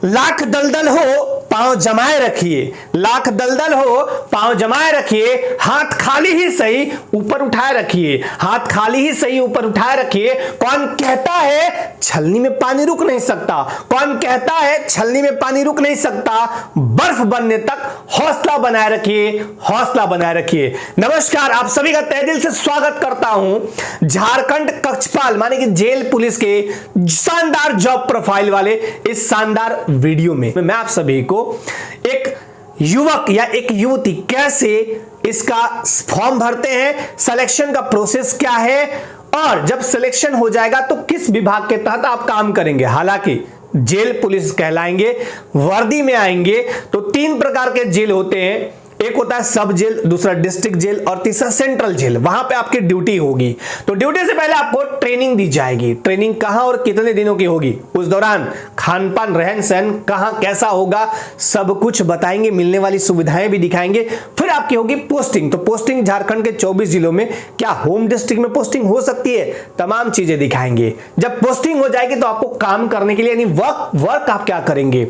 लाख दलदल हो पांव जमाए रखिए, लाख दलदल हो पांव जमाए रखिए, हाथ खाली ही सही ऊपर उठाए रखिए, हाथ खाली ही सही ऊपर उठाए रखिए। कौन कहता है छलनी में पानी रुक नहीं सकता, कौन कहता है छलनी में पानी रुक नहीं सकता, बर्फ बनने तक हौसला बनाए रखिए, हौसला बनाए रखिए। नमस्कार, आप सभी का तहे दिल से स्वागत करता हूं झारखंड कक्षपाल माने कि जेल पुलिस के शानदार जॉब प्रोफाइल वाले इस शानदार वीडियो में मैं आप सभी को एक युवक या एक युवती कैसे इसका फॉर्म भरते हैं, सिलेक्शन का प्रोसेस क्या है और जब सिलेक्शन हो जाएगा तो किस विभाग के तहत आप काम करेंगे। हालांकि जेल पुलिस कहलाएंगे, वर्दी में आएंगे तो 3 प्रकार के जेल होते हैं। एक होता है सब जेल, दूसरा डिस्ट्रिक्ट जेल और तीसरा सेंट्रल जेल। वहां पे आपकी ड्यूटी होगी। तो ड्यूटी से पहले आपको ट्रेनिंग दी जाएगी। ट्रेनिंग कहां और कितने दिनों की होगी, उस दौरान खान पान रहन सहन कहां कैसा होगा सब कुछ बताएंगे, मिलने वाली सुविधाएं भी दिखाएंगे। फिर आपकी होगी पोस्टिंग। तो पोस्टिंग झारखंड के 24 जिलों में क्या होम डिस्ट्रिक्ट में पोस्टिंग हो सकती है, तमाम चीजें दिखाएंगे। जब पोस्टिंग हो जाएगी तो आपको काम करने के लिए यानी वर्क आप क्या करेंगे,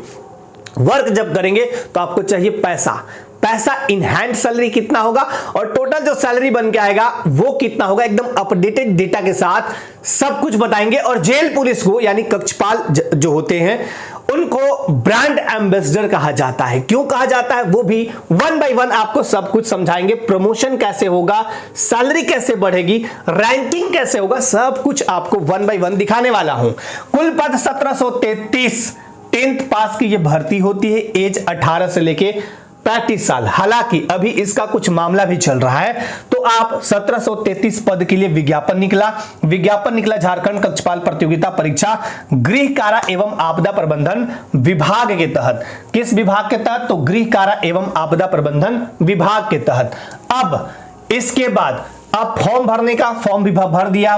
वर्क जब करेंगे तो आपको चाहिए पैसा इन हैंड सैलरी कितना होगा और टोटल जो सैलरी बन के आएगा वो कितना होगा, एकदम अपडेटेड डेटा के साथ सब कुछ बताएंगे। और जेल पुलिस को यानी कक्षपाल जो होते हैं उनको ब्रांड एम्बेसडर कहा जाता है। क्यों कहा जाता है वो भी 1 बाय 1 आपको सब कुछ समझाएंगे। प्रमोशन कैसे होगा, सैलरी कैसे बढ़ेगी, रैंकिंग कैसे होगा, सब कुछ आपको 1 बाय 1 दिखाने वाला हूं। कुल पद 1733, 10th पास की ये भर्ती होती है। एज 18 से लेके 35 साल। हालांकि अभी इसका कुछ मामला भी चल रहा है। तो आप 1733 पद के लिए विज्ञापन निकला झारखंड कक्षपाल प्रतियोगिता परीक्षा गृह कारा एवं आपदा प्रबंधन विभाग के तहत। किस विभाग के तहत, तो गृह कारा एवं आपदा प्रबंधन विभाग के तहत। अब इसके बाद आप फॉर्म भरने का फॉर्म भी भर दिया।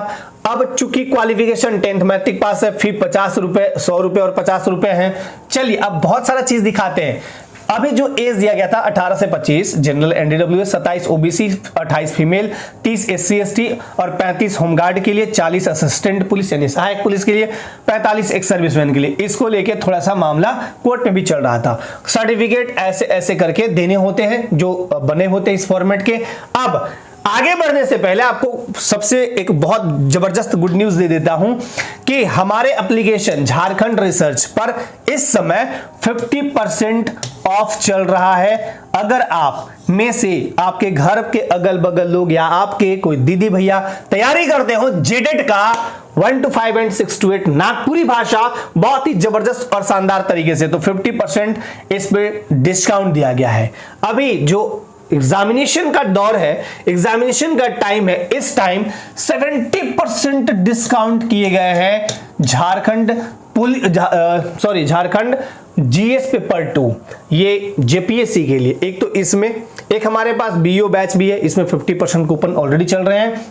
अब चूंकि क्वालिफिकेशन 10th मैट्रिक पास है, फी 50 रुपए, 100 रुपए और 50 रुपए है। चलिए अब बहुत सारा चीज दिखाते हैं। अभी जो एज दिया गया था 18 से 25 जनरल एनडीडब्ल्यू, 27 ओबीसी, 28 फीमेल, 30 एससी एसटी और 35 होमगार्ड के लिए, 40 असिस्टेंट पुलिस यानी सहायक पुलिस के लिए, 45 एक्स सर्विसमैन के लिए। इसको लेके थोड़ा सा मामला कोर्ट में भी चल रहा था। सर्टिफिकेट ऐसे ऐसे करके देने होते हैं जो बने होते हैं इस फॉर्मेट के। अब आगे बढ़ने से पहले आपको सबसे एक बहुत जबरदस्त गुड न्यूज दे देता हूं कि हमारे एप्लीकेशन झारखंड रिसर्च पर इस समय 50% ऑफ चल रहा है। अगर आप में से आपके घर के अगल बगल लोग या आपके कोई दीदी भैया तैयारी करते हो जेटेट का 1 to 5 and 6 to 8 नागपुरी भाषा बहुत ही जबरदस्त और शानदार तरीके से, तो 50% इस पे डिस्काउंट दिया गया है। अभी जो एग्जामिनेशन का दौर है, एग्जामिनेशन का टाइम है, इस टाइम 70% डिस्काउंट किए गए हैं झारखंड जीएस पेपर 2 ये जेपीएससी के लिए। एक तो इसमें एक हमारे पास बीओ बैच भी है, इसमें 50% कूपन ऑलरेडी चल रहे हैं।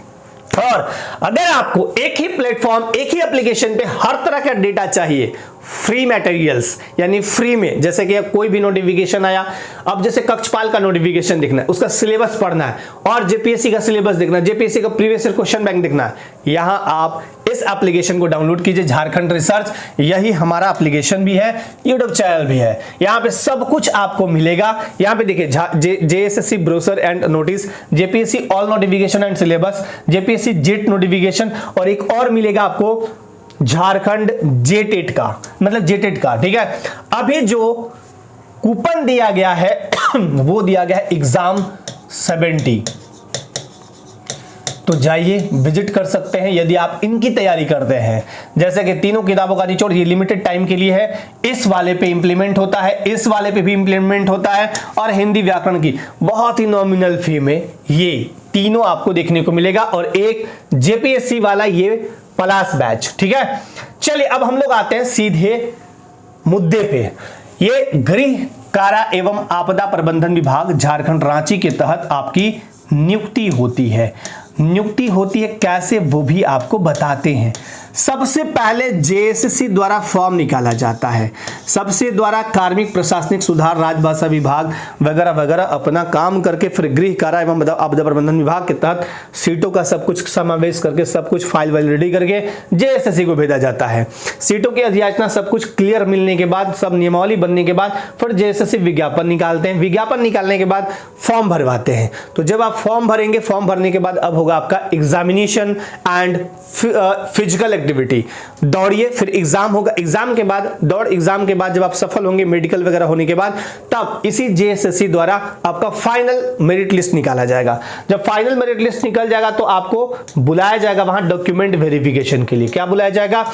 और अगर आपको एक ही प्लेटफॉर्म, एक ही एप्लीकेशन पे हर तरह का डेटा चाहिए, फ्री मटेरियल्स यानी फ्री में, जैसे कि कोई भी नोटिफिकेशन आया, अब जैसे कक्षपाल का नोटिफिकेशन देखना है, उसका सिलेबस पढ़ना है और जेपीएससी का सिलेबस देखना है, जेपीएससी का प्रीवियस ईयर क्वेश्चन बैंक देखना है, यहां आप इस एप्लीकेशन को डाउनलोड कीजिए झारखंड रिसर्च। यही हमारा एप्लीकेशन भी है, यूट्यूब चैनल भी है, यहां पे सब कुछ आपको मिलेगा। यहां पे देखिए JSSC brochure and notice, JPSC all notification and syllabus, JPSC jet notification और एक और मिलेगा आपको झारखंड जेटेट का, मतलब जेटेट का। ठीक है, अभी जो कूपन दिया गया है वो दिया गया है एग्जाम 70। तो जाइए विजिट कर सकते हैं यदि आप इनकी तैयारी करते हैं। जैसे कि तीनों किताबों का निचोड़ ये लिमिटेड टाइम के लिए है, इस वाले पे इंप्लीमेंट होता है, इस वाले पे भी इंप्लीमेंट होता है और हिंदी व्याकरण की बहुत ही नॉमिनल फी में ये तीनों आपको देखने को मिलेगा और एक जेपीएससी वाला ये प्लस बैच। ठीक है, चलिए अब हम लोग आते हैं सीधे मुद्दे पे। ये गृह कारा एवं आपदा प्रबंधन विभाग झारखंड रांची के तहत आपकी नियुक्ति होती है। नियुक्ति होती है कैसे वो भी आपको बताते हैं। सबसे पहले जेएसएससी द्वारा फॉर्म निकाला जाता है, सबसे द्वारा कार्मिक प्रशासनिक सुधार राजभाषा विभाग वगैरह वगैरह अपना काम करके फिर गृह कारा एवं आपदा प्रबंधन विभाग के तहत सीटों का सब कुछ समावेश करके सब कुछ फाइल वाइल रेडी करके जेएसएससी को भेजा जाता है। सीटों की अधियाचना सब कुछ क्लियर मिलने के बाद, सब नियमावली बनने के बाद फिर जेएसएससी विज्ञापन निकालते हैं। विज्ञापन निकालने के बाद फॉर्म भरवाते हैं। तो जब आप फॉर्म भरेंगे, फॉर्म भरने के बाद अब होगा आपका एग्जामिनेशन एंड फिजिकल एक्टिविटी, दौड़िए, फिर एग्जाम होगा। एग्जाम के बाद दौड़, एग्जाम के बाद जब आप सफल होंगे मेडिकल वगैरह होने के बाद, तब इसी जेएसएससी द्वारा आपका फाइनल मेरिट लिस्ट निकाला जाएगा। जब फाइनल मेरिट लिस्ट निकल जाएगा तो आपको बुलाया जाएगा वहां डॉक्यूमेंट वेरिफिकेशन के लिए। क्या बुलाया जाएगा?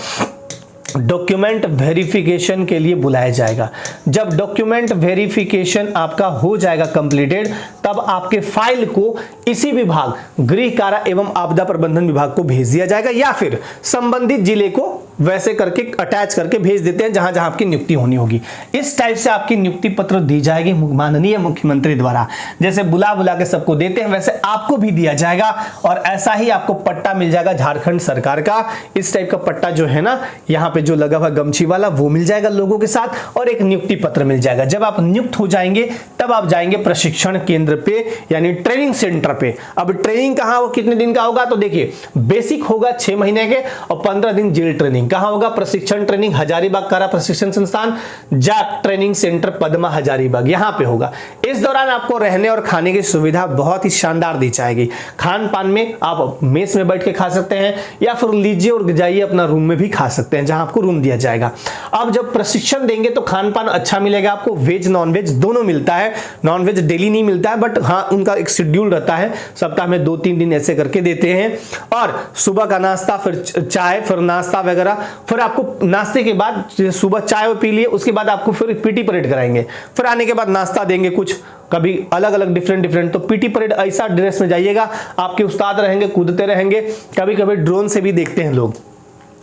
डॉक्यूमेंट वेरिफिकेशन के लिए बुलाया जाएगा। जब डॉक्यूमेंट वेरिफिकेशन आपका हो जाएगा कंप्लीटेड, तब आपके फाइल को इसी विभाग गृह कारा एवं आपदा प्रबंधन विभाग को भेज दिया जाएगा, या फिर संबंधित जिले को वैसे करके अटैच करके भेज देते हैं जहां जहां आपकी नियुक्ति होनी होगी। इस टाइप से आपकी नियुक्ति पत्र दी जाएगी माननीय मुख्यमंत्री द्वारा। जैसे बुला बुला के सबको देते हैं वैसे आपको भी दिया जाएगा, और ऐसा ही आपको पट्टा मिल जाएगा झारखंड सरकार का। इस टाइप का पट्टा जो है ना, यहाँ पे जो लगा हुआ गमछी वाला, वो मिल जाएगा लोगों के साथ, और एक नियुक्ति पत्र मिल जाएगा। जब आप नियुक्त हो जाएंगे तब आप जाएंगे प्रशिक्षण केंद्र पे, यानी ट्रेनिंग सेंटर पे। अब ट्रेनिंग कहाँ, वो कितने दिन का होगा? तो देखिए, बेसिक होगा 6 महीने के और 15 दिन जेल ट्रेनिंग। कहां होगा? प्रशिक्षण ट्रेनिंग हजारीबाग कारा प्रशिक्षण संस्थान, JAC training centre Padma Hazaribagh, यहां पे होगा। इस दौरान आपको रहने और खाने की सुविधा बहुत ही शानदार दी जाएगी। खान पान में आप मेस में बैठ के खा सकते हैं, या फिर लीजिए और जाइए अपना रूम में भी खा सकते हैं, जहां आपको रूम दिया जाएगा। अब जब प्रशिक्षण देंगे तो खान पान अच्छा मिलेगा आपको, वेज नॉन वेज दोनों मिलता है। नॉन वेज डेली नहीं मिलता है, बट हाँ उनका एक शेड्यूल रहता है, सप्ताह में 2-3 दिन ऐसे करके देते हैं। और सुबह का नाश्ता, फिर चाय, फिर नाश्ता वगैरह, फिर आपको नाश्ते के बाद सुबह चाय पी लिए, उसके बाद आपको फिर पीटी परेड कराएंगे, फिर आने के बाद नाश्ता देंगे कुछ, कभी अलग अलग डिफरेंट। तो पीटी परेड ऐसा ड्रेस में जाइएगा, आपके उस्ताद रहेंगे, कूदते रहेंगे, कभी कभी ड्रोन से भी देखते हैं लोग,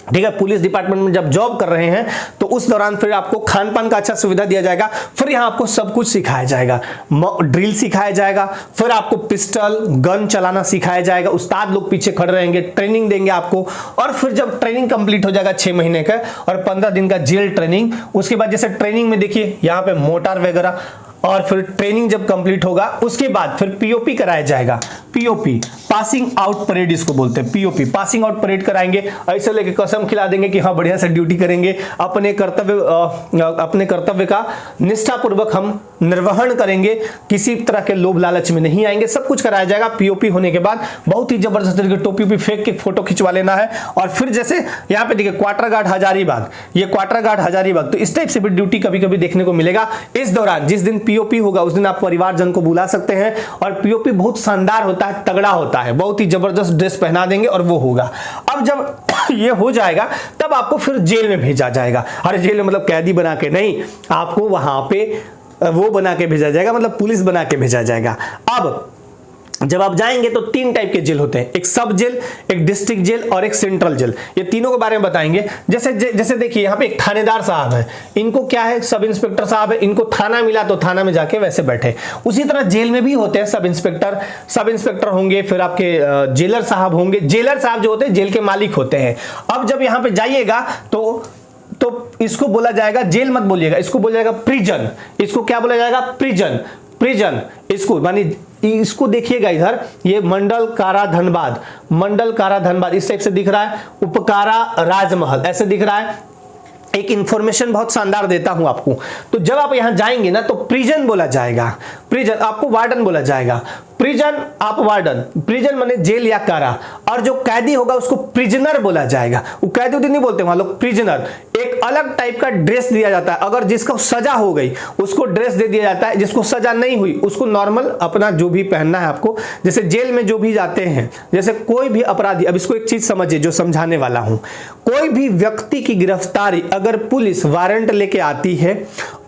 ठीक है। पुलिस डिपार्टमेंट में जब जॉब कर रहे हैं तो उस दौरान फिर आपको खान पान का अच्छा सुविधा दिया जाएगा। फिर यहाँ आपको सब कुछ सिखाया जाएगा, ड्रिल सिखाया जाएगा, फिर आपको पिस्टल गन चलाना सिखाया जाएगा, उस्ताद लोग पीछे खड़े रहेंगे, ट्रेनिंग देंगे आपको। और फिर जब ट्रेनिंग कंप्लीट हो जाएगा 6 महीने का और 15 दिन का जेल ट्रेनिंग, उसके बाद जैसे ट्रेनिंग में देखिए यहाँ पे मोटार वगैरह, और फिर ट्रेनिंग जब कंप्लीट होगा उसके बाद फिर पीओपी कराया जाएगा। पीओपी पासिंग आउट परेड इसको बोलते हैं, पीओपी पासिंग आउट परेड कराएंगे। ऐसे लेके कसम खिला देंगे कि हाँ बढ़िया से ड्यूटी करेंगे, अपने कर्तव्य का निष्ठापूर्वक हम निर्वहन करेंगे, किसी तरह के लोभ लालच में नहीं आएंगे, सब कुछ कराया जाएगा। पीओपी होने के बाद बहुत ही जबरदस्त तरीके टोपी फेंक के फोटो खिंचवा लेना है। और फिर जैसे यहाँ पे देखिए क्वार्टर गार्ड हजारीबाग, ये क्वार्टर गार्ड हजारीबाग, तो इस टाइप से भी ड्यूटी कभी कभी देखने को मिलेगा। इस दौरान जिस दिन पीओपी होगा उस दिन आप परिवारजन को बुला सकते हैं। और पीओपी बहुत शानदार होता है, तगड़ा होता है, बहुत ही जबरदस्त ड्रेस पहना देंगे और वो होगा। अब जब ये हो जाएगा तब आपको फिर जेल में भेजा जाएगा। अरे जेल में मतलब कैदी बना के नहीं, आपको वहां पे वो बना के भेजा जाएगा, मतलब पुलिस बना के भेजा जाएगा। अब जब आप जाएंगे तो 3 टाइप के जेल होते हैं, एक सब जेल, एक डिस्ट्रिक्ट जेल और एक सेंट्रल जेल। ये तीनों के बारे में बताएंगे। जैसे देखिए यहाँ पे एक थानेदार साहब है, इनको क्या है, सब इंस्पेक्टर साहब है, इनको थाना मिला तो थाना में जाके वैसे बैठे। उसी तरह जेल में भी होते हैं सब इंस्पेक्टर होंगे, फिर आपके जेलर साहब होंगे। जेलर साहब जो होते हैं जेल के मालिक होते हैं। अब जब यहाँ पे जाइएगा तो इसको बोला जाएगा, जेल मत बोलिएगा, इसको बोला जाएगा प्रिजन। इसको क्या बोला जाएगा? प्रिजन। इसको मानी, इसको देखिएगा इधर, ये मंडल कारा धनबाद इस टाइप से दिख रहा है, उपकारा राजमहल ऐसे दिख रहा है। एक इंफॉर्मेशन बहुत शानदार देता हूं आपको। तो जब आप यहां जाएंगे ना तो प्रिजन बोला जाएगा, प्रिजन आपको वार्डन बोला जाएगा, प्रिजन आप वार्डन, प्रिजन माने जेल या कारा। और जो कैदी होगा उसको प्रिजनर बोला जाएगा। वो कैदी नहीं बोलते वहां लोग, प्रिजनर। एक अलग टाइप का ड्रेस दिया जाता है, अगर जिसको सजा हो गई उसको ड्रेस दे दिया जाता है, जिसको सजा नहीं हुई उसको नॉर्मल अपना जो भी पहनना है आपको। जैसे जेल में जो भी जाते हैं, जैसे कोई भी अपराधी, अब इसको एक चीज समझिए जो समझाने वाला हूं, कोई भी व्यक्ति की गिरफ्तारी अगर पुलिस वारंट लेके आती है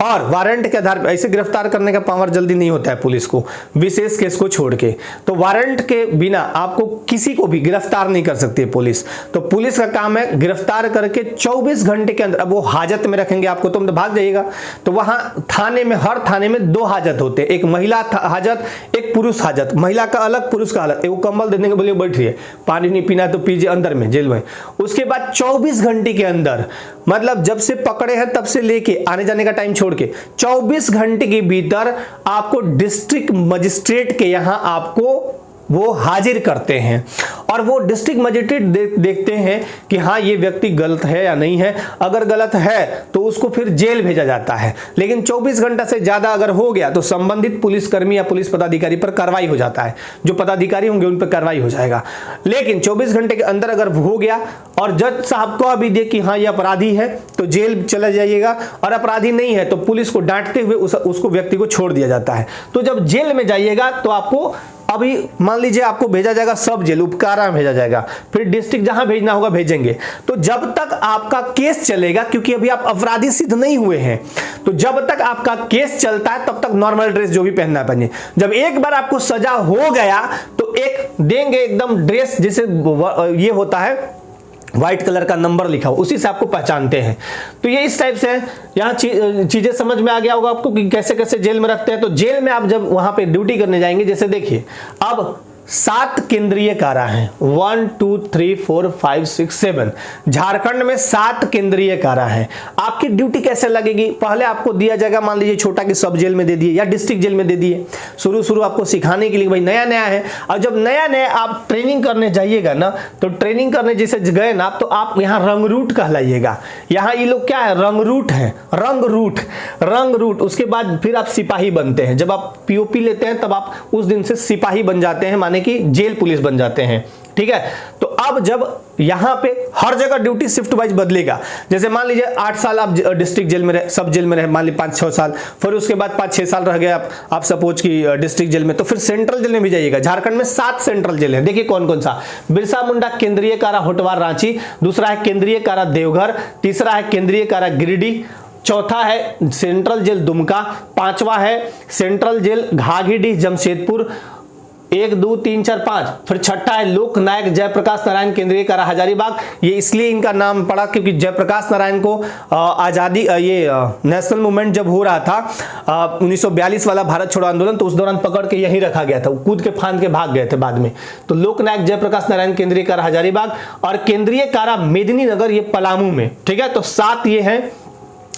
और वारंट के आधार पर ऐसे गिरफ्तार करने का पावर जल्दी नहीं होता है पुलिस को, विशेष केस को छोड़ के। तो वारंट के बिना आपको किसी को भी गिरफ्तार नहीं कर सकती है पुलिस। तो पुलिस का काम है गिरफ्तार करके 24 घंटे के अंदर, अब वो हाजत में रखेंगे आपको, तुम तो भाग जाइएगा। तो वहां थाने में, हर थाने में 2 हाजत होते हैं, एक महिला हाजत, एक पुरुष हाजत। महिला का अलग, पुरुष का अलग। एक कंबल दे देंगे, बोलिए बैठ रही है, पानी नहीं पीना तो पीजिए अंदर में जेल में। उसके बाद 24 घंटे के अंदर, मतलब जब से पकड़े हैं तब से लेके आने जाने का टाइम छोड़ के 24 घंटे के भीतर आपको डिस्ट्रिक्ट मजिस्ट्रेट के यहां आपको वो हाजिर करते हैं। और वो डिस्ट्रिक्ट मजिस्ट्रेट देखते हैं कि हाँ ये व्यक्ति गलत है या नहीं है। अगर गलत है तो उसको फिर जेल भेजा जाता है। लेकिन 24 घंटा से ज्यादा अगर हो गया तो संबंधित पुलिसकर्मी या पुलिस पदाधिकारी पर कार्रवाई हो जाता है। जो पदाधिकारी होंगे उन पर कार्रवाई हो जाएगा। लेकिन 24 घंटे के अंदर अगर हो गया और जज साहब को अभी दे कि हाँ ये अपराधी है तो जेल चला जाइएगा, और अपराधी नहीं है तो पुलिस को डांटते हुए उसको व्यक्ति को छोड़ दिया जाता है। तो जब जेल में जाइएगा तो आपको अभी मान लीजिए आपको भेजा जाएगा सब जेल, उपकारा में भेजा जाएगा, फिर डिस्ट्रिक्ट जहां भेजना होगा भेजेंगे। तो जब तक आपका केस चलेगा, क्योंकि अभी आप अपराधी सिद्ध नहीं हुए हैं, तो जब तक आपका केस चलता है तब तक नॉर्मल ड्रेस जो भी पहनना पहनिए। जब एक बार आपको सजा हो गया तो एक देंगे एकदम ड्रेस, जिसे ये होता है व्हाइट कलर का नंबर लिखा हो, उसी से आपको पहचानते हैं। तो ये इस टाइप से है। यहाँ चीजें समझ में आ गया होगा आपको कि कैसे कैसे जेल में रखते हैं। तो जेल में आप जब वहां पे ड्यूटी करने जाएंगे, जैसे देखिए अब 7 केंद्रीय कारा हैं, 1 2 3 4 5 6 7। झारखंड में 7 केंद्रीय कारा हैं। आपकी ड्यूटी कैसे लगेगी? पहले आपको दिया जाएगा, मान लीजिए छोटा कि सब जेल में दे दिए या डिस्ट्रिक्ट जेल में दे दिए। शुरू आपको सिखाने के लिए, भाई नया नया है। और जब नया नया आप ट्रेनिंग करने जाइएगा ना, तो ट्रेनिंग करने जैसे गए ना, तो आप यहाँ रंगरूट कहलाइएगा। यहाँ ये लोग क्या है, रंगरूट है, रंगरूट। उसके बाद फिर आप सिपाही बनते हैं। जब आप पीओपी लेते हैं तब आप उस दिन से सिपाही बन जाते हैं, माने कि जेल पुलिस बन जाते हैं। ठीक है। तो अब जब यहां पे हर जगह ड्यूटी शिफ्ट वाइज बदलेगा, जैसे मान लीजिए 8 साल आप डिस्ट्रिक्ट जेल में रहे, सब जेल में रहे, मान लीजिए 5-6 साल, फिर उसके बाद 5-6 साल रह गए आप सपोज की डिस्ट्रिक्ट जेल में, तो फिर सेंट्रल जेल में भी जाइएगा। झारखंड में 7 सेंट्रल जेल है। देखिए कौन कौन सा, बिरसा मुंडा केंद्रीय कारा होटवार रांची, दूसरा है केंद्रीय कारा देवघर, तीसरा है केंद्रीय कारा गिरिडीह, चौथा है सेंट्रल जेल दुमका, 5वां है सेंट्रल जेल घाघीडीह जमशेदपुर, 1 2 3 4 5, फिर छठा है लोकनायक जयप्रकाश नारायण केंद्रीय कारा हजारीबाग। ये इसलिए इनका नाम पड़ा क्योंकि जयप्रकाश नारायण को आजादी, ये नेशनल मूवमेंट जब हो रहा था 1942 वाला भारत छोड़ो आंदोलन, तो उस दौरान पकड़ के यहीं रखा गया था। कूद के फांद के भाग गए थे बाद में। तो लोकनायक जयप्रकाश नारायण केंद्रीय कारा हजारीबाग और केंद्रीय कारा मेदिनीनगर, ये पलामू में। ठीक है। तो 7 ये हैं।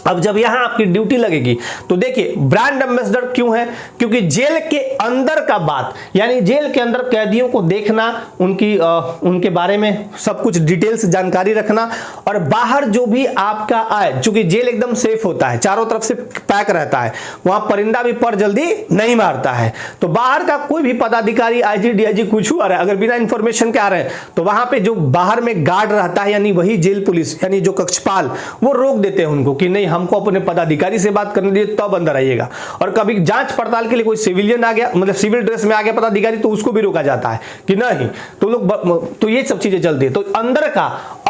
अब जब यहां आपकी ड्यूटी लगेगी तो देखिए ब्रांड एम्बेसडर क्यों है, क्योंकि जेल के अंदर का बात, यानी जेल के अंदर कैदियों को देखना, उनके बारे में सब कुछ डिटेल्स जानकारी रखना, और बाहर जो भी आपका आए, चूंकि जेल एकदम सेफ होता है, चारों तरफ से पैक रहता है, वहां परिंदा भी पर जल्दी नहीं मारता है। तो बाहर का कोई भी पदाधिकारी, आईजी डीआईजी कुछ आ रहा है, अगर बिना इंफॉर्मेशन के आ रहे हैं, तो वहां पे जो बाहर में गार्ड रहता है, यानी वही जेल पुलिस, यानी जो कक्षपाल, वो रोक देते हैं उनको कि नहीं, हमको अपने पदाधिकारी से बात करने दीजिए तब अंदर आइएगा। और कभी जांच पड़ताल के लिए कोई सिविलियन आ गया, मतलब सिविल ड्रेस में आ गया पदाधिकारी, तो उसको भी रोका जाता है कि नहीं, तो लोग, तो ये सब चीजें चलती है। तो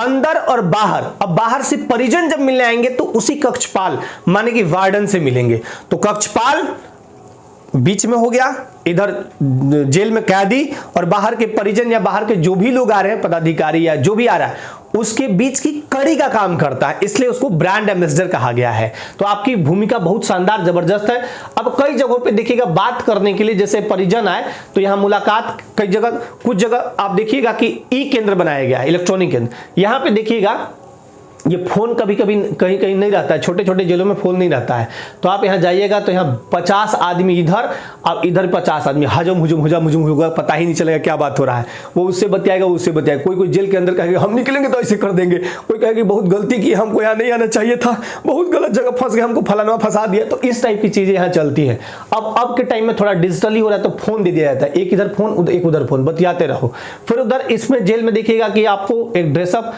अंदर और बाहर, अब बाहर से परिजन जब मिलने आएंगे तो उसी कक्षपाल, माने कि वार्डन से मिलेंगे। तो कक्षपाल बीच में हो गया, इधर जेल में कैदी और बाहर के परिजन या बाहर के जो भी लोग आ रहे हैं, पदाधिकारी या जो भी आ रहा है, उसके बीच की कड़ी का काम करता है, इसलिए उसको ब्रांड एम्बेसडर कहा गया है। तो आपकी भूमिका बहुत शानदार जबरदस्त है। अब कई जगहों पे देखिएगा बात करने के लिए, जैसे परिजन आए तो यहां मुलाकात, कई जगह, कुछ जगह आप देखिएगा कि ई केंद्र बनाया गया है, इलेक्ट्रॉनिक केंद्र। यहां पे देखिएगा ये फोन कभी कभी कहीं कहीं नहीं रहता है, छोटे छोटे जेलों में फोन नहीं रहता है। तो आप यहाँ जाइएगा तो यहाँ 50 आदमी इधर और इधर 50 आदमी हजम हुजूम होगा, पता ही नहीं चलेगा क्या बात हो रहा है। वो उससे बतियाएगा, उससे बतियाएगा। कोई जेल के अंदर कहेगा हम निकलेंगे तो ऐसे कर देंगे, कोई कहेगा बहुत गलती की, हमको यहाँ नहीं आना चाहिए था, बहुत गलत जगह फंस गए, हमको फलाना फंसा दिया। तो इस टाइप की चीजें यहाँ चलती है। अब के टाइम में थोड़ा डिजिटली हो रहा है, तो फोन दे दिया जाता है, एक इधर फोन एक उधर फोन, बतियाते रहो। फिर उधर इसमें जेल में देखिएगा कि आपको एक ड्रेसअप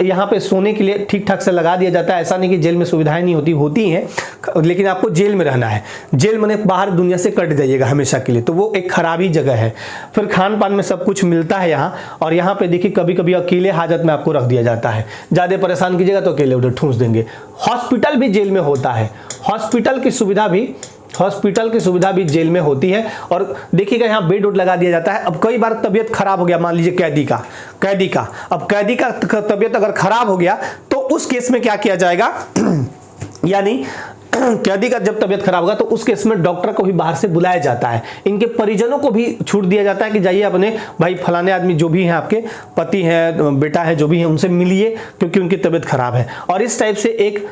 यहाँ पे सोने के लिए ठीक ठाक से लगा दिया जाता है। ऐसा नहीं कि जेल में सुविधाएं नहीं होती हैं, लेकिन आपको जेल में रहना है। जेल में बाहर दुनिया से कट जाइएगा हमेशा के लिए, तो वो एक खराबी जगह है। फिर खान पान में सब कुछ मिलता है यहाँ। और यहाँ पे देखिए कभी कभी अकेले हाजत में आपको रख दिया जाता है, ज्यादा परेशान कीजिएगा तो अकेले उधर ठूंस देंगे। हॉस्पिटल भी जेल में होता है। हॉस्पिटल की सुविधा भी जेल में होती है। और देखिएगा यहाँ बेड उड लगा दिया जाता है। अब कई बार तबीयत खराब हो गया, मान लीजिए कैदी का अब कैदी का तबीयत अगर खराब हो गया तो उस केस में क्या किया जाएगा यानी कैदी का जब तबीयत खराब होगा तो उस केस में डॉक्टर को भी बाहर से बुलाया जाता है। इनके परिजनों को भी छूट दिया जाता है कि जाइए अपने भाई फलाने आदमी जो भी हैं, आपके पति हैं, बेटा है, जो भी है, उनसे मिलिए क्योंकि उनकी तबीयत खराब है। और इस टाइप से एक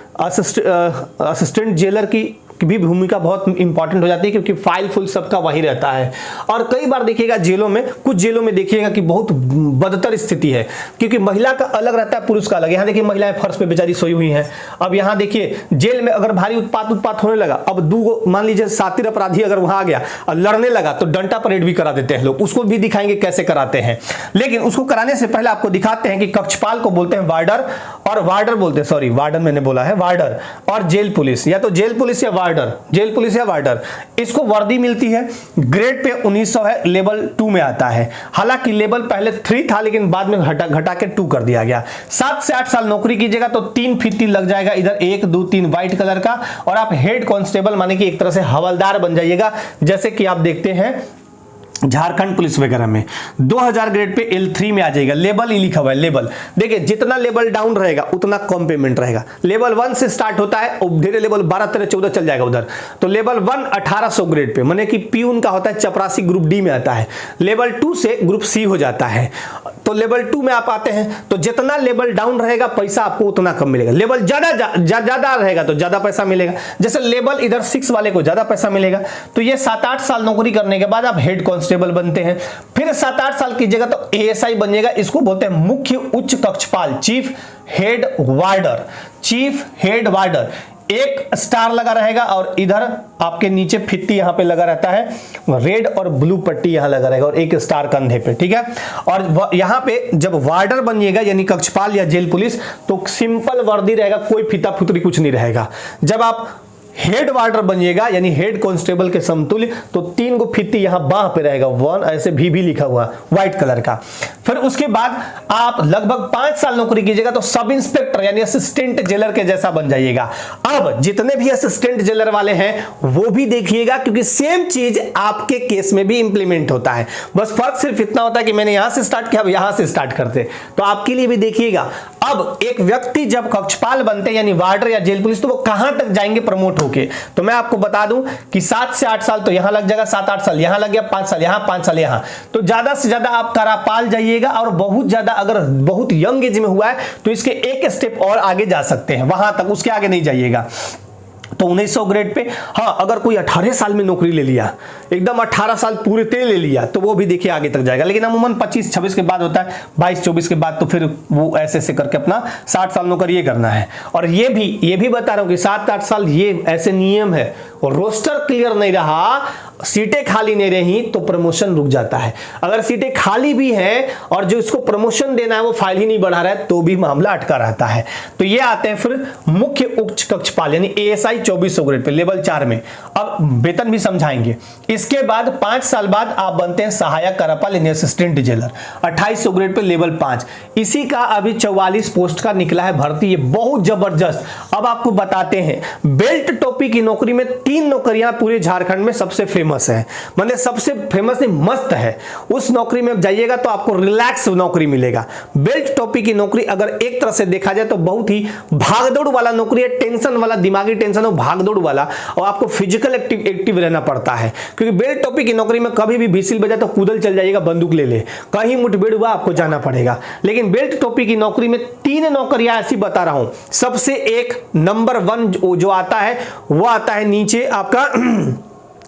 असिस्टेंट जेलर की भी भूमिका बहुत इंपॉर्टेंट हो जाती है क्योंकि फाइल फुल सबका वही रहता है। और कई बार देखिएगा कुछ जेलों में देखिएगा कि बहुत बदतर स्थिति है क्योंकि महिला का अलग रहता है, पुरुष का अलग। यहाँ देखिए महिलाएं फर्श पे बेचारी सोई हुई हैं। अब यहाँ देखिए जेल में अगर भारी उत्पात होने लगा, अब मान लीजिए शातिर अपराधी अगर वहां आ गया और लड़ने लगा तो डंडा परेड भी करा देते हैं लोग। उसको भी दिखाएंगे कैसे कराते हैं, लेकिन उसको कराने से पहले आपको दिखाते हैं कि कक्षपाल को बोलते हैं वार्डर, और वार्डर बोलते हैं, सॉरी वार्डन मैंने बोला है, वार्डर। और जेल पुलिस, या तो जेल पुलिस या वार्डर, इसको वर्दी मिलती है। ग्रेड पे 1900 है, लेवल 2 में आता है। हालांकि लेवल पहले 3 था लेकिन बाद में घटा के 2 कर दिया गया। 7 से 8 साल नौकरी कीजिएगा तो 3 फीती लग जाएगा, इधर 1 2 3 व्हाइट कलर का, और आप हेड कांस्टेबल माने कि एक तरह से हवलदार बन जाइएगा, जैसे कि आप देखते हैं झारखंड पुलिस वगैरह में। 2000 ग्रेड पे L3 में आ जाएगा। लेवल ही लिखा हुआ है, लेवल देखिए, जितना लेवल डाउन रहेगा उतना कम पेमेंट रहेगा। लेवल 1 से स्टार्ट होता है और धीरे लेवल 12 13 14 चल जाएगा उधर। तो लेवल 1 1800 ग्रेड पे, माने कि प्यून का होता है, चपरासी ग्रुप डी में आता है। लेवल 2 से ग्रुप सी हो जाता है। तो लेवल 2 में आप आते हैं तो जितना लेवल डाउन रहेगा पैसा आपको उतना कम मिलेगा। लेवल ज्यादा रहेगा तो ज्यादा पैसा मिलेगा। जैसे लेवल इधर 6 वाले को ज्यादा पैसा मिलेगा। तो ये 7-8 साल नौकरी करने के बाद आप हेड कांस्टेबल बनते हैं। फिर 7-8 साल कीजिएगा तो ASI बनिएगा। इसको बोलते हैं मुख्य उच्च कक्षपाल, चीफ हेड वार्डर। एक स्टार लगा रहेगा और इधर आपके नीचे फित्ती यहां पे लगा रहता है, रेड और ब्लू पट्टी यहां लगा रहेगा और एक स्टार कंधे पे, ठीक है। और यहां पे जब वार्डर बनिएगा यानी कक्षपाल या जेल पुलिस तो सिंपल वर्दी रहेगा, कोई फीता फुतरी कुछ नहीं रहेगा। जब आप हेड वार्डर बनिएगा यानी हेड कांस्टेबल के समतुल्य तो 3 गो फित्ती यहां बाह पे रहेगा, 1 ऐसे भी लिखा हुआ व्हाइट कलर का। फिर उसके बाद आप लगभग 5 साल नौकरी कीजिएगा तो सब इंस्पेक्टर यानी असिस्टेंट जेलर के जैसा बन जाइएगा। अब जितने भी असिस्टेंट जेलर वाले हैं वो भी देखिएगा क्योंकि सेम चीज आपके केस में भी इंप्लीमेंट होता है। बस फर्क सिर्फ इतना होता है कि मैंने यहां से स्टार्ट किया, अब यहां से स्टार्ट करते, तो आपके लिए भी देखिएगा। अब एक व्यक्ति जब कक्षपाल बनते हैं यानी वार्डर या जेल पुलिस तो वो कहां तक जाएंगे प्रमोट होके, तो मैं आपको बता दूं कि 7 से 8 साल तो यहां लग जाएगा, 7-8 साल यहां लग गया, 5 साल यहां, 5 साल यहां। तो ज्यादा से ज्यादा आप करापाल जाइएगा और बहुत ज्यादा अगर बहुत यंग एज में हुआ है तो इसके एक स्टेप और आगे जा सकते हैं, वहां तक, उसके आगे नहीं जाइएगा। तो 1900 ग्रेड पे हाँ, अगर कोई 18 साल में नौकरी ले लिया, एकदम 18 साल पूरे तेल ले लिया तो वो भी देखिए आगे तक जाएगा। लेकिन अमूमन 25-26 के बाद होता है, 22-24 के बाद तो फिर वो ऐसे करके अपना 60 साल नौकरी ये करना है। और ये भी बता रहा हूं कि 7-8 साल ये ऐसे नियम है, और रोस्टर क्लियर नहीं रहा, सीटें खाली नहीं रही तो प्रमोशन रुक जाता है। अगर सीटें खाली भी हैं और जो इसको प्रमोशन देना है वो फाइल ही नहीं बढ़ा रहा है तो भी मामला अटका रहता है। तो ये आते हैं फिर मुख्य उच्च कक्षपाल यानी ASI 2400 ग्रेड पे, लेवल 4 में। अब वेतन भी समझाएंगे। इसके बाद 5 साल बाद आप बनते हैं सहायक करापाल यानी assistant jailer, 2800 grade pay, level 5। इसी का अभी 44 पोस्ट का निकला है भर्ती, ये बहुत जबरदस्त। अब आपको बताते हैं, बेल्ट टोपी की नौकरी में 3 नौकरियां पूरे झारखंड में सबसे फेमस है, मतलब सबसे फेमस नहीं, मस्त है। उस नौकरी में जाइएगा तो आपको रिलैक्स नौकरी मिलेगा। बेल्ट टोपी की नौकरी अगर एक तरह से देखा जाए तो बहुत ही भागदौड़ वाला नौकरी है, टेंशन वाला, दिमागी टेंशन हो, भागदौड़ वाला, और आपको फिजिकल एक्टिव रहना पड़ता है। क्योंकि बेल्ट टोपी की नौकरी में कभी भी विसिल बजा तो कूदल चल जाइएगा, बंदूक ले ले, कहीं मुठभेड़ हुआ आपको जाना पड़ेगा। लेकिन बेल्ट टोपी की नौकरी में 3 नौकरियां ऐसी बता रहा हूं। सबसे एक नंबर 1 जो आता है वो आता है नीचे आपका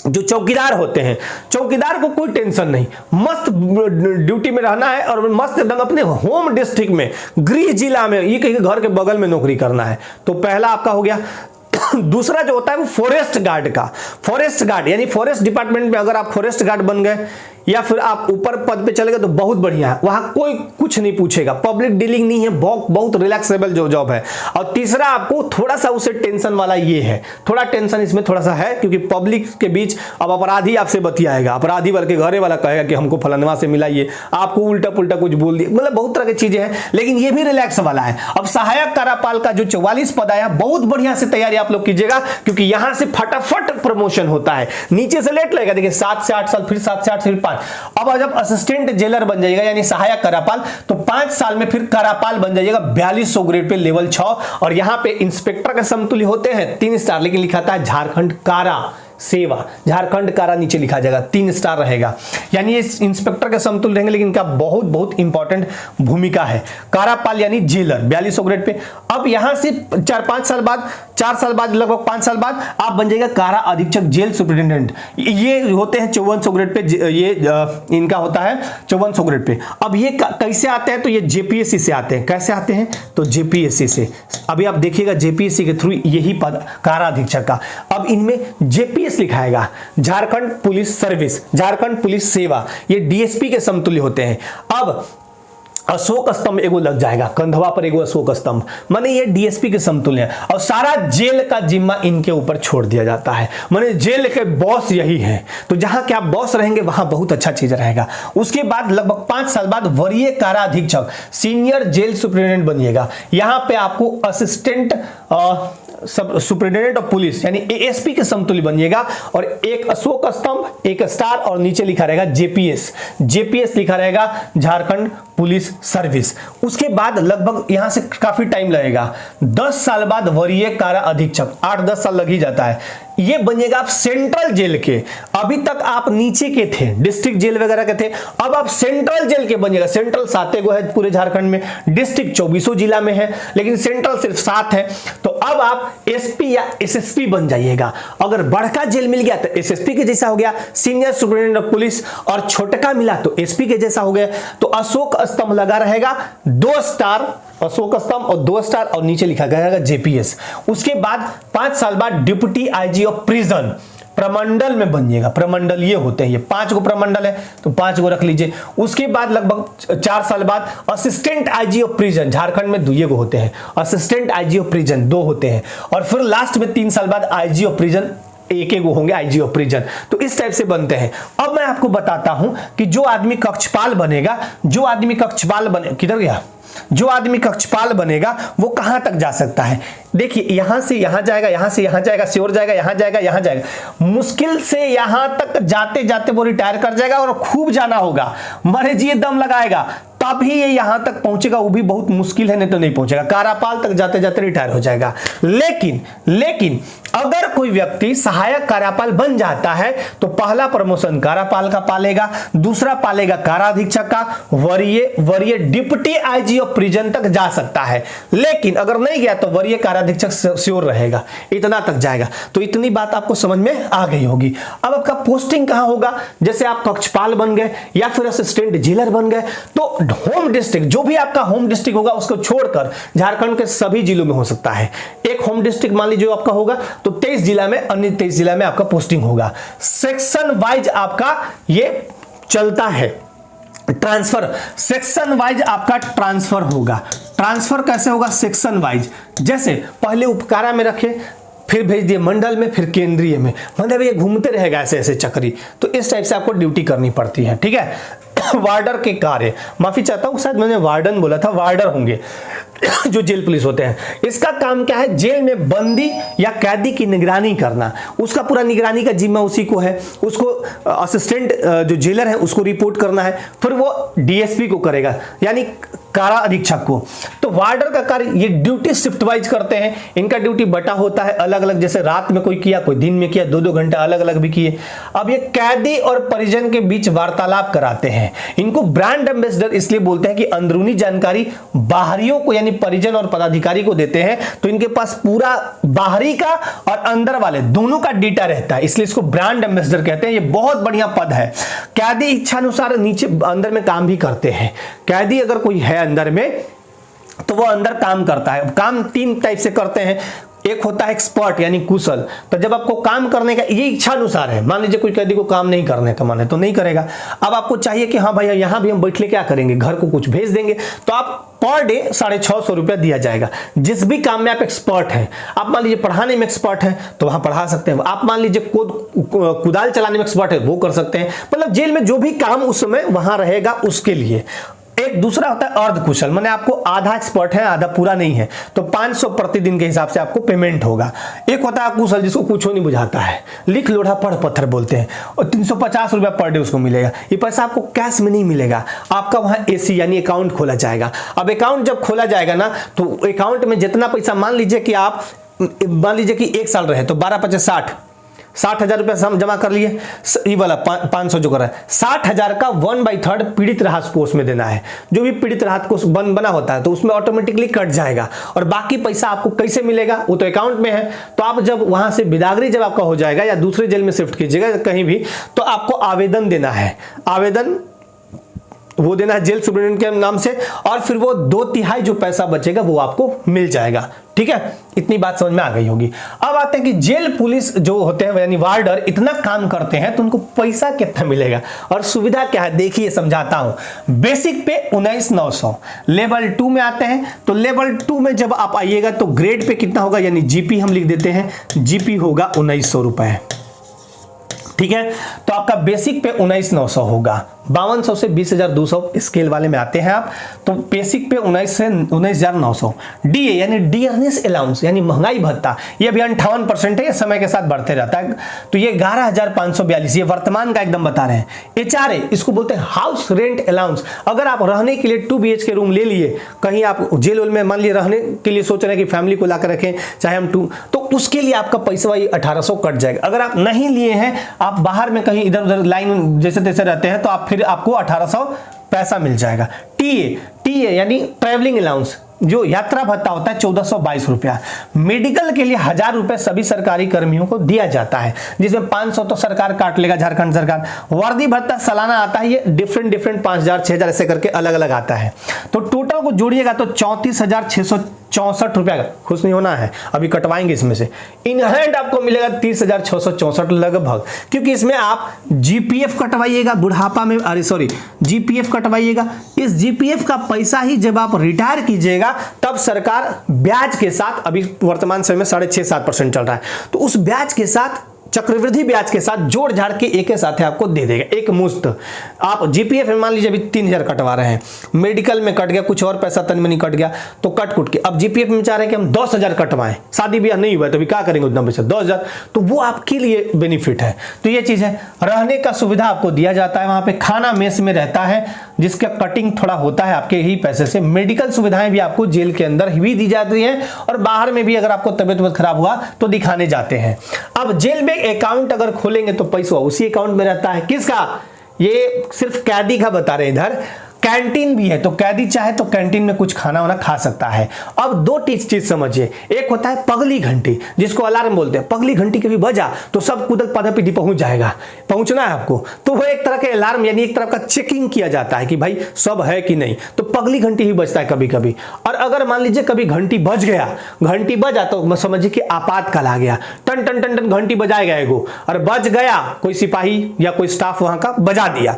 जो चौकीदार होते हैं। चौकीदार को कोई टेंशन नहीं, मस्त ड्यूटी में रहना है और मस्त एकदम अपने होम डिस्ट्रिक्ट में, गृह जिला में, ये कहीं घर के बगल में नौकरी करना है। तो पहला आपका हो गया। दूसरा जो होता है वो फॉरेस्ट गार्ड का, फॉरेस्ट गार्ड यानी फॉरेस्ट डिपार्टमेंट में अगर आप फॉरेस्ट गार्ड बन गए, या फिर आप ऊपर पद पे चले गए तो बहुत बढ़िया है, वहां कोई कुछ नहीं पूछेगा, पब्लिक डीलिंग नहीं है, बहुत रिलैक्सेबल जो जॉब है। और तीसरा आपको थोड़ा सा उसे टेंशन वाला ये है, थोड़ा टेंशन इसमें थोड़ा सा है, क्योंकि पब्लिक के बीच अब अपराधी आपसे बतियाएगा, अपराधी वाले के घरे वाला कहेगा कि हमको फलानवा से मिलाइए, आपको उल्टा पुल्टा कुछ बोल दिया, मतलब बहुत तरह की चीजें हैं, लेकिन ये भी रिलैक्स वाला है। अब सहायक कार्यपाल का जो 44 पद आया, बहुत बढ़िया से तैयारी आप लोग कीजिएगा, क्योंकि यहां से फटाफट प्रमोशन होता है। नीचे से लेट लगेगा, देखिए 7 से 8 साल, फिर 7 से 8, फिर 5। अब जब असिस्टेंट जेलर बन जाइएगा यानी सहायक कार्यपाल, तो 5 साल में फिर कार्यपाल बन जाइएगा 4200 ग्रेड पे, लेवल 6। और यहां पे इंस्पेक्टर के समतुल्य होते हैं 3 स्टार, लेकिन लिखा था झारखंड कारा सेवा, झारखंड कारा नीचे लिखा जाएगा, 3 स्टार रहेगा, यानी ये इंस्पेक्टर के समतुल्य रहेंगे, लेकिन इनका बहुत इंपॉर्टेंट भूमिका है। कारापाल यानी जेलर 4200 ग्रेड पे। अब यहां से 4-5 साल बाद, 4 साल बाद, लगभग 5 साल बाद आप बन जाएगा कारा अधीक्षक, जेल सुपरिटेंडेंट। ये होते हैं 5400 ग्रेड पे, ये इनका होता है 5400 ग्रेड पे। अब ये कैसे आते हैं, तो ये जेपीएससी से आते हैं। कैसे आते हैं, तो जेपीएससी से। अभी आप देखिएगा जेपीएससी के थ्रू यही पद कारा अधीक्षक का। अब इनमें जेपीएस लिखाएगा, Jharkhand police service, Jharkhand police सेवा, ये डीएसपी के समतुल्य होते हैं। अब अशोक स्तंभ एगो लग जाएगा, कंधवा पर एगो अशोक स्तंभ, माने ये डीएसपी के समतुल्य है। और सारा जेल का जिम्मा इनके ऊपर छोड़ दिया जाता है, माने जेल के बॉस यही है। तो जहां क्या बॉस रहेंगे वहां बहुत अच्छा चीज रहेगा। उसके बाद लगभग 5 साल बाद वरीय कारा अधीक्षक, सीनियर जेल सुपरिटेंडेंट बनिएगा। यहां पे आपको assistant sub superintendent of police यानी एएसपी के समतुल्य बनिएगा। और एक अशोक स्तंभ, एक स्टार, और नीचे लिखा रहेगा जेपीएस, जेपीएस लिखा रहेगा झारखंड पुलिस सर्विस। उसके बाद लगभग यहां से काफी टाइम लगेगा, 10 साल बाद वरीय कारा अधीक्षक, 8-10 साल लग ही जाता है। ये बनिएगा आप सेंट्रल जेल के। अभी तक आप नीचे के थे, डिस्ट्रिक्ट जेल वगैरह के थे, अब आप सेंट्रल जेल के बनिएगा। सेंट्रल 7 गो है पूरे झारखंड में, डिस्ट्रिक्ट 24 जिला में है, लेकिन सेंट्रल सिर्फ 7 है। तो अब आप एसपी या एसएसपी बन जाइएगा। अगर बड़का जेल मिल गया तो एसएसपी के जैसा हो गया, सीनियर सुपरिटेंडेंट ऑफ पुलिस, और छोटका मिला तो एसपी के जैसा हो गया। तो अशोक स्तंभ लगा रहेगा 2 स्टार, अशोक स्तंभ और 2 स्टार, और नीचे लिखा गया जेपीएस। उसके बाद 5 साल बाद डिप्टी आईजी ऑफ प्रिजन, प्रमंडल में बनिएगा। प्रमंडल ये होते हैं, ये 5 गो प्रमंडल है तो 5 गो रख लीजिए। उसके बाद लगभग 4 साल बाद assistant IG of prison, Jharkhand में 2 गो होते हैं, असिस्टेंट आईजी ऑफ प्रिजन 2 होते हैं। और फिर लास्ट में 3 साल बाद आईजी ऑफ प्रिजन, 1 गो होंगे आईजी ऑफ प्रिजन। तो इस टाइप से बनते हैं। अब मैं आपको बताता हूं कि जो आदमी कक्षपाल बनेगा, जो आदमी कक्षपाल बने, किधर गया, जो आदमी कक्षपाल बनेगा वो कहां तक जा सकता है। देखिए यहां से यहां जाएगा, यहां से यहां जाएगा, श्योर जाएगा, यहां जाएगा, यहां जाएगा, मुश्किल से यहां तक जाते जाते वो रिटायर कर जाएगा। और खूब जाना होगा, मरे जी दम लगाएगा, तभी ये यहां तक पहुंचेगा, वो भी बहुत मुश्किल है, नहीं तो नहीं पहुंचेगा। कारापाल तक जाते जाते रिटायर हो जाएगा। लेकिन अगर कोई व्यक्ति सहायक कार्यपाल बन जाता है तो पहला प्रमोशन कारापाल का पालेगा, दूसरा पालेगा कारा अधीक्षक का, वरीय डिप्टी आईजी ऑफ प्रिजन तक जा सकता है। लेकिन अगर नहीं गया तो वरीय कारा अधीक्षक श्योर रहेगा, इतना तक जाएगा। तो इतनी बात आपको समझ में आ गई होगी। अब आपका पोस्टिंग कहां होगा, जैसे आप कक्षपाल बन गए या फिर असिस्टेंट जेलर बन गए, तो होम डिस्ट्रिक्ट, जो भी आपका होम डिस्ट्रिक्ट होगा उसको छोड़कर झारखंड के सभी जिलों में हो सकता है। एक होम डिस्ट्रिक्ट मान लीजिए आपका होगा तो 23 जिला में, अन्य 23 जिला में आपका पोस्टिंग होगा। सेक्शन वाइज आपका ये चलता है, ट्रांसफर सेक्शन वाइज आपका ट्रांसफर होगा। ट्रांसफर कैसे होगा, सेक्शन वाइज, जैसे पहले उपकारा में रखे, फिर भेज दिए मंडल में, फिर केंद्रीय में, मतलब ये घूमते रहेगा ऐसे ऐसे चक्री। तो इस टाइप से आपको ड्यूटी करनी पड़ती है, ठीक है। वार्डर के कार्य, माफी चाहता हूं, शायद मैंने वार्डन बोला था, वार्डर होंगे जो जेल पुलिस होते हैं। इसका काम क्या है, जेल में बंदी या कैदी की निगरानी करना, उसका पूरा निगरानी का जिम्मा उसी को है। उसको असिस्टेंट जो जेलर है उसको रिपोर्ट करना है, फिर वो डीएसपी को करेगा यानी कारा अधीक्षक को। तो वार्डर का कार्य ये ड्यूटी शिफ्ट वाइज करते हैं, इनका ड्यूटी बटा होता है अलग अलग, जैसे रात में कोई किया, कोई दिन में किया, 2-2 घंटा अलग अलग भी किए। अब ये कैदी और परिजन के बीच वार्तालाप कराते हैं। इनको ब्रांड एम्बेसडर इसलिए बोलते हैं कि अंदरूनी जानकारी बाहरियों को यानी परिजन और पदाधिकारी को देते हैं, तो इनके पास पूरा बाहरी का और अंदर वाले दोनों का डेटा रहता है, इसलिए इसको ब्रांड एम्बेसडर कहते हैं। ये बहुत बढ़िया पद है। कैदी इच्छानुसार नीचे अंदर में काम भी करते हैं। कैदी अगर कोई है अंदर में तो वो अंदर काम करता है। काम 3 टाइप से करते हैं, एक होता है एक्सपर्ट यानी कुशल। तो जब आपको काम करने का ये इच्छा अनुसार है, मान लीजिए कोई कैदी को काम नहीं करने का मन है तो नहीं करेगा। अब आपको चाहिए कि हाँ भैया यहाँ भी हम बैठ ले क्या करेंगे, घर को कुछ भेज देंगे, तो आप पर डे 650 रुपया दिया जाएगा। जिस भी काम में आप एक्सपर्ट हैं, आप मान लीजिए पढ़ाने में एक्सपर्ट हैं तो वहां पढ़ा सकते हैं, आप मान लीजिए कुदाल चलाने में एक्सपर्ट है वो कर सकते हैं। मतलब जेल में जो भी काम उस समय वहां रहेगा उसके लिए। एक दूसरा होता है अर्धकुशल, माने आपको आधा एक्सपर्ट है आधा पूरा नहीं है, तो 500 प्रतिदिन के हिसाब से आपको पेमेंट होगा। एक होता है कुशल जिसको कुछ नहीं बुझाता है, लिख लोढ़ा पढ़ पत्थर बोलते हैं, और 350 रुपया पर डे उसको मिलेगा। ये पैसा आपको कैश में नहीं मिलेगा, आपका वहां एसी यानी अकाउंट खोला जाएगा। अब अकाउंट जब खोला जाएगा ना तो अकाउंट में जितना पैसा, मान लीजिए कि 1 साल रहे तो 12 5 60,000 रुपया जमा कर लिए, ये वाला 500 जो कर रहा है, 60,000 का 1/3 पीड़ित राहत कोष में देना है। जो भी पीड़ित राहत कोष बना होता है तो उसमें ऑटोमेटिकली कट जाएगा, और बाकी पैसा आपको कैसे मिलेगा वो तो अकाउंट में है। तो आप जब वहां से बिदागरी जब आपका हो जाएगा या दूसरे जेल में शिफ्ट कीजिएगा कहीं भी, तो आपको आवेदन देना है, आवेदन वो देना है जेल सुप्रिटेंडेंट के नाम से, और फिर वो 2/3 जो पैसा बचेगा वो आपको मिल जाएगा। ठीक है, इतनी बात समझ में आ गई होगी। अब आते हैं कि जेल पुलिस जो होते हैं यानी वार्डर इतना काम करते हैं तो उनको पैसा कितना मिलेगा और सुविधा क्या है, देखिए समझाता हूं। बेसिक पे 19,900, लेवल 2 में आते हैं तो लेवल 2 में जब आप आइएगा तो ग्रेड पे कितना होगा, यानी जीपी हम लिख देते हैं, जीपी होगा 1900 रुपए। ठीक है, तो आपका बेसिक पे 19,900 होगा। 5200 से 20,200 स्केल वाले में आते हैं आप, तो बेसिक पे 19 से 19,900। डीए यानी डियरनेस अलाउंस यानी महंगाई भत्ता, ये भी 58% है, ये समय के साथ बढ़ते रहता है, तो ये 11,542, ये वर्तमान का एकदम बता रहे हैं। एचआरए इसको बोलते हैं हाउस रेंट अलाउंस। अगर आप रहने के लिए 2 BHK रूम ले लिए, कहीं आप जेल में मान लिए रहने के लिए सोच रहे हैं कि फैमिली को लाकर रखें, चाहे हम 2, तो उसके लिए आपका पैसा वही 1,800 कट जाएगा। अगर आप नहीं लिए हैं, आप बाहर में कहीं इधर उधर लाइन जैसे तैसे रहते हैं, तो आप फिर आपको 1,800 पैसा मिल जाएगा। टीए यानी ट्रैवलिंग अलाउंस, जो यात्रा भत्ता होता है 1,422 रुपया। मेडिकल के लिए 1,000 रुपए सभी सरकारी कर्मियों को दिया जाता है, जिसमें 500 तो सरकार काट लेगा, झारखंड सरकार। वर्दी भत्ता सालाना आता है, ये डिफरेंट 5,000 6,000 ऐसे करके अलग अलग आता है। तो टोटल को जोड़िएगा तो 34,664 रुपया। खुश नहीं होना है, अभी कटवाएंगे इसमें से। इन हैंड आपको मिलेगा 30,664 लगभग, क्योंकि इसमें आप जीपीएफ कटवाइएगा बुढ़ापा में, अरे सॉरी जीपीएफ कटवाइएगा। इस जीपीएफ का पैसा ही जब आप रिटायर कीजिएगा तब सरकार ब्याज के साथ, अभी वर्तमान समय में 6.5-7% चल रहा है, तो उस ब्याज के साथ, चक्रवृद्धि ब्याज के साथ जोड़ झाड़ के एक साथ आपको दे देगा, एक मुश्त। आप जीपीएफ में मान लीजिए अभी 3,000 कटवा रहे हैं, मेडिकल में कट गया, कुछ और पैसा तन मनी कट गया, तो कट कुट के अब जीपीएफ में चाह रहे हैं कि हम 10,000 कटवाएं, शादी ब्याह नहीं हुआ तो अभी क्या करेंगे उतना पैसा, 10,000, तो वो आपके लिए बेनिफिट है। तो ये चीज है, रहने का सुविधा आपको दिया जाता है, वहां पे खाना मेस में रहता है, जिसका कटिंग थोड़ा होता है आपके ही पैसे से। मेडिकल सुविधाएं भी आपको जेल के अंदर भी दी जाती हैं, और बाहर में भी अगर आपको तबियत खराब हुआ तो दिखाने जाते हैं। अब जेल में अकाउंट अगर खोलेंगे तो पैसा उसी अकाउंट में रहता है, किसका, ये सिर्फ कैदी का बता रहे। इधर कैंटीन भी है, तो कैदी चाहे तो कैंटीन में कुछ खाना वाना खा सकता है। अब 2 चीज समझिए, एक होता है पगली घंटी, जिसको अलार्म बोलते हैं। पगली घंटी कभी बजा तो सब कुदल पधा पीटी पहुंच जाएगा, पहुंचना है आपको, तो वो एक तरह के अलार्म यानी एक तरह का चेकिंग किया जाता है कि भाई सब है कि नहीं, तो पगली घंटी ही बजता है कभी कभी। और अगर मान लीजिए कभी घंटी बजा तो समझिए कि आपातकाल आ गया, टन टन टन टन घंटी बजाएगा एगो, और बज गया, कोई सिपाही या कोई स्टाफ वहां का बजा दिया,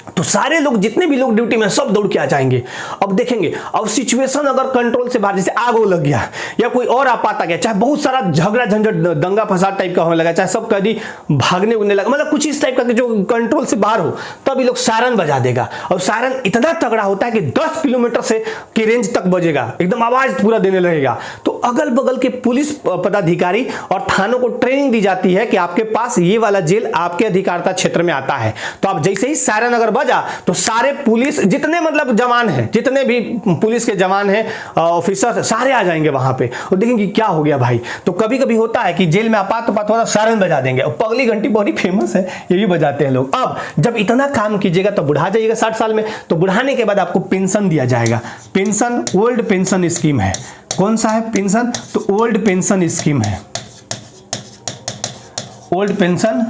तो सारे लोग, जितने भी लोग ड्यूटी में, सब दौड़ के आ जाएंगे। अब देखेंगे, अब सिचुएशन अगर कंट्रोल से बाहर, जैसे आग लग गया या कोई और आपात आ गया, चाहे बहुत सारा झगड़ा झंझट दंगा फसाद टाइप का होने लगा, चाहे सब कैदी भागने उड़ने लगा, मतलब कुछ इस टाइप का जो कंट्रोल से बाहर हो, तब ये लोग सायरन बजा देगा। और सायरन इतना तगड़ा होता है कि 10 किलोमीटर से की रेंज तक बजेगा, एकदम आवाज पूरा देने लगेगा। तो अगल बगल के पुलिस पदाधिकारी और थानों को ट्रेनिंग दी जाती है कि आपके पास ये वाला जेल आपके अधिकारता क्षेत्र में आता है, तो आप जैसे ही सायरन अगर बजा तो सारे पुलिस, जितने मतलब जवान हैं, जितने भी पुलिस के जवान हैं, ऑफिसर, सारे आ जाएंगे वहां पे और देखेंगे क्या हो गया भाई। तो कभी कभी होता है कि जेल में आपात होता, सायरन बजा देंगे, और पगली घंटी बहुत फेमस है, ये भी बजाते हैं लोग। अब जब इतना काम कीजिएगा तो बुढ़ा जाइएगा 60 साल में, तो बुढ़ाने के बाद आपको पेंशन दिया जाएगा। पेंशन ओल्ड पेंशन स्कीम है। कौन सा है पेंशन, तो ओल्ड पेंशन स्कीम है, old pension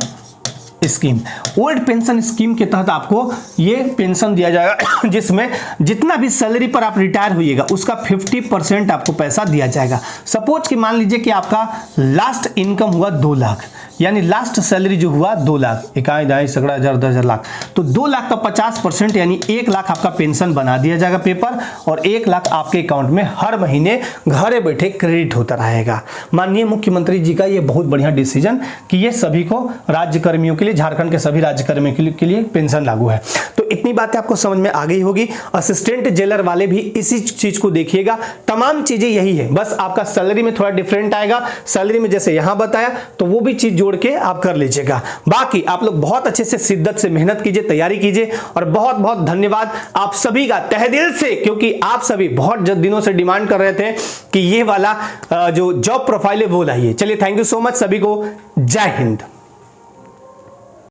scheme. Old pension scheme के तहत आपको ये पेंशन दिया जाएगा जिसमें जितना भी सैलरी पर आप रिटायर होइएगा उसका 50% आपको पैसा दिया जाएगा। सपोज कि मान लीजिए कि आपका लास्ट इनकम हुआ 2 लाख, यानी लास्ट सैलरी जो हुआ 2 लाख, इकाई दाई सगड़ा 10,000 लाख, तो 2 लाख का 50% यानी 1 लाख आपका पेंशन बना दिया जाएगा पेपर, और 1 लाख आपके अकाउंट में हर महीने घरे बैठे क्रेडिट होता रहेगा। माननीय मुख्यमंत्री जी का ये बहुत बढ़िया डिसीजन कि ये सभी को राज्य कर्मियों के लिए, झारखंड के सभी राज्य कर्मियों के लिए पेंशन लागू है। तो इतनी बातें आपको समझ में आ गई होगी। असिस्टेंट जेलर वाले भी इसी चीज को देखिएगा, तमाम चीजें यही है, बस आपका सैलरी में थोड़ा डिफरेंट आएगा। सैलरी में जैसे यहां बताया तो वो भी चीज जोड़ के आप कर लीजिएगा। बाकी आप लोग बहुत अच्छे से शिद्दत से मेहनत कीजिए, तैयारी कीजिए, और बहुत बहुत धन्यवाद आप सभी का तहे दिल से, क्योंकि आप सभी बहुत दिनों से डिमांड कर रहे थे कि ये वाला जो जॉब प्रोफाइल है वो लाइए। चलिए, थैंक यू सो मच सभी को। जय हिंद।